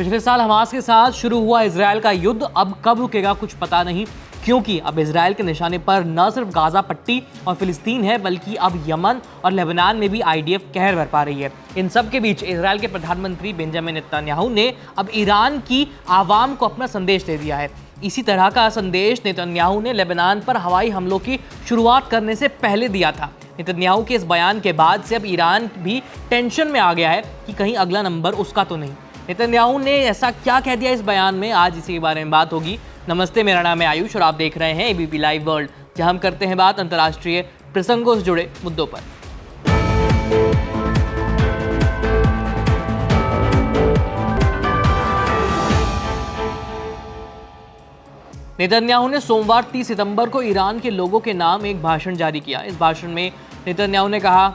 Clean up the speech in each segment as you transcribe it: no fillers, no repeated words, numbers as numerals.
पिछले साल हमास के साथ शुरू हुआ इजरायल का युद्ध अब कब रुकेगा कुछ पता नहीं, क्योंकि अब इजरायल के निशाने पर न सिर्फ गाजा पट्टी और फिलिस्तीन है, बल्कि अब यमन और लेबनान में भी आईडीएफ कहर बरपा रही है। इन सब के बीच इजरायल के प्रधानमंत्री बेंजामिन नेतन्याहू ने अब ईरान की आवाम को अपना संदेश दे दिया है। इसी तरह का संदेश नेतन्याहू ने लेबनान पर हवाई हमलों की शुरुआत करने से पहले दिया था। नेतन्याहू के इस बयान के बाद से अब ईरान भी टेंशन में आ गया है कि कहीं अगला नंबर उसका तो नहीं। नेतन्याहू ने ऐसा क्या कह दिया इस बयान में, आज इसी के बारे में बात होगी। नमस्ते, मेरा नाम है आयुष और आप देख रहे हैं एबीपी लाइव वर्ल्ड, जहां हम करते हैं बात अंतर्राष्ट्रीय प्रसंगों से जुड़े मुद्दों पर। नेतन्याहू ने सोमवार 30 सितंबर को ईरान के लोगों के नाम एक भाषण जारी किया। इस भाषण में नेतन्याहू ने कहा,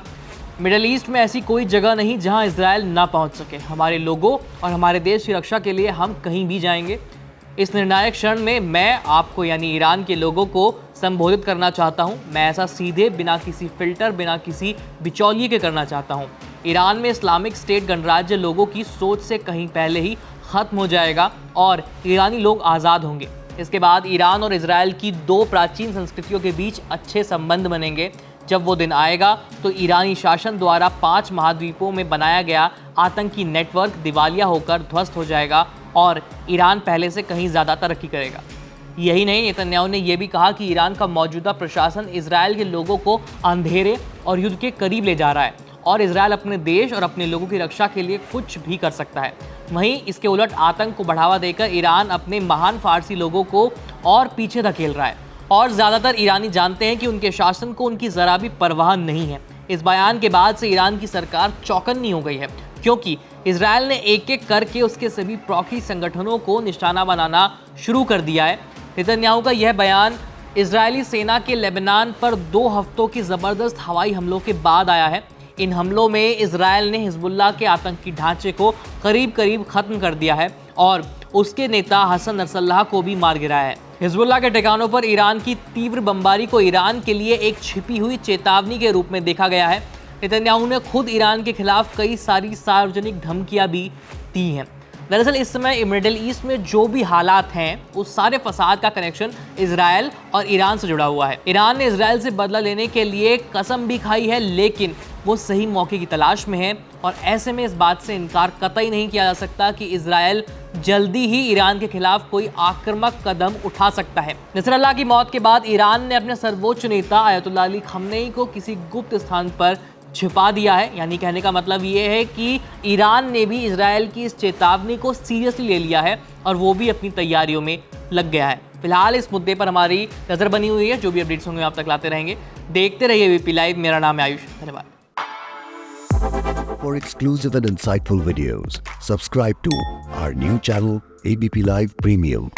मिडिल ईस्ट में ऐसी कोई जगह नहीं जहां इजरायल ना पहुंच सके। हमारे लोगों और हमारे देश की रक्षा के लिए हम कहीं भी जाएंगे। इस निर्णायक क्षण में मैं आपको यानी ईरान के लोगों को संबोधित करना चाहता हूं। मैं ऐसा सीधे, बिना किसी फिल्टर, बिना किसी बिचौलिए के करना चाहता हूं। ईरान में इस्लामिक स्टेट गणराज्य लोगों की सोच से कहीं पहले ही खत्म हो जाएगा और ईरानी लोग आज़ाद होंगे। इसके बाद ईरान और इजरायल की दो प्राचीन संस्कृतियों के बीच अच्छे संबंध बनेंगे। जब वो दिन आएगा तो ईरानी शासन द्वारा 5 महाद्वीपों में बनाया गया आतंकी नेटवर्क दिवालिया होकर ध्वस्त हो जाएगा और ईरान पहले से कहीं ज़्यादा तरक्की करेगा। यही नहीं, नेतन्याहू ने यह भी कहा कि ईरान का मौजूदा प्रशासन इजरायल के लोगों को अंधेरे और युद्ध के करीब ले जा रहा है और इजरायल अपने देश और अपने लोगों की रक्षा के लिए कुछ भी कर सकता है। वहीं इसके उलट आतंक को बढ़ावा देकर ईरान अपने महान फारसी लोगों को और पीछे धकेल रहा है और ज़्यादातर ईरानी जानते हैं कि उनके शासन को उनकी ज़रा भी परवाह नहीं है। इस बयान के बाद से ईरान की सरकार चौकन्नी हो गई है, क्योंकि इजरायल ने एक एक करके उसके सभी प्रॉक्सी संगठनों को निशाना बनाना शुरू कर दिया है। नेतन्याहू का यह बयान इजरायली सेना के लेबनान पर 2 हफ्तों की ज़बरदस्त हवाई हमलों के बाद आया है। इन हमलों में इजरायल ने हिजबुल्लाह के आतंकी ढांचे को करीब करीब ख़त्म कर दिया है और उसके नेता हसन नसरल्लाह को भी मार गिराया है। हिजबुल्लाह के ठिकानों पर ईरान की तीव्र बमबारी को ईरान के लिए एक छिपी हुई चेतावनी के रूप में देखा गया है। नेतन्याहू ने खुद ईरान के खिलाफ कई सारी सार्वजनिक धमकियां भी दी हैं। दरअसल इस समय मिडिल ईस्ट में जो भी हालात हैं, उस सारे फसाद का कनेक्शन इजरायल और ईरान से जुड़ा हुआ है। ईरान ने इजरायल से बदला लेने के लिए कसम भी खाई है, लेकिन वो सही मौके की तलाश में है और ऐसे में इस बात से इनकार कतई नहीं किया जा सकता कि इजरायल जल्दी ही ईरान के खिलाफ कोई आक्रामक कदम उठा सकता है। नसरल्लाह की मौत के बाद ईरान ने अपने सर्वोच्च नेता अयतुल्लाह अली खamenei को किसी गुप्त स्थान पर छिपा दिया है। यानी कहने का मतलब ये है कि ईरान ने भी इजरायल की इस चेतावनी को सीरियसली ले लिया है और वो भी अपनी तैयारियों में लग गया है। फिलहाल इस मुद्दे पर हमारी नज़र बनी हुई है। जो भी अपडेट्स होंगे आप तक लाते रहेंगे। देखते रहिए एबीपी लाइव। मेरा नाम है आयुष। धन्यवाद। For exclusive and insightful videos, subscribe to our new channel ABP Live Premium.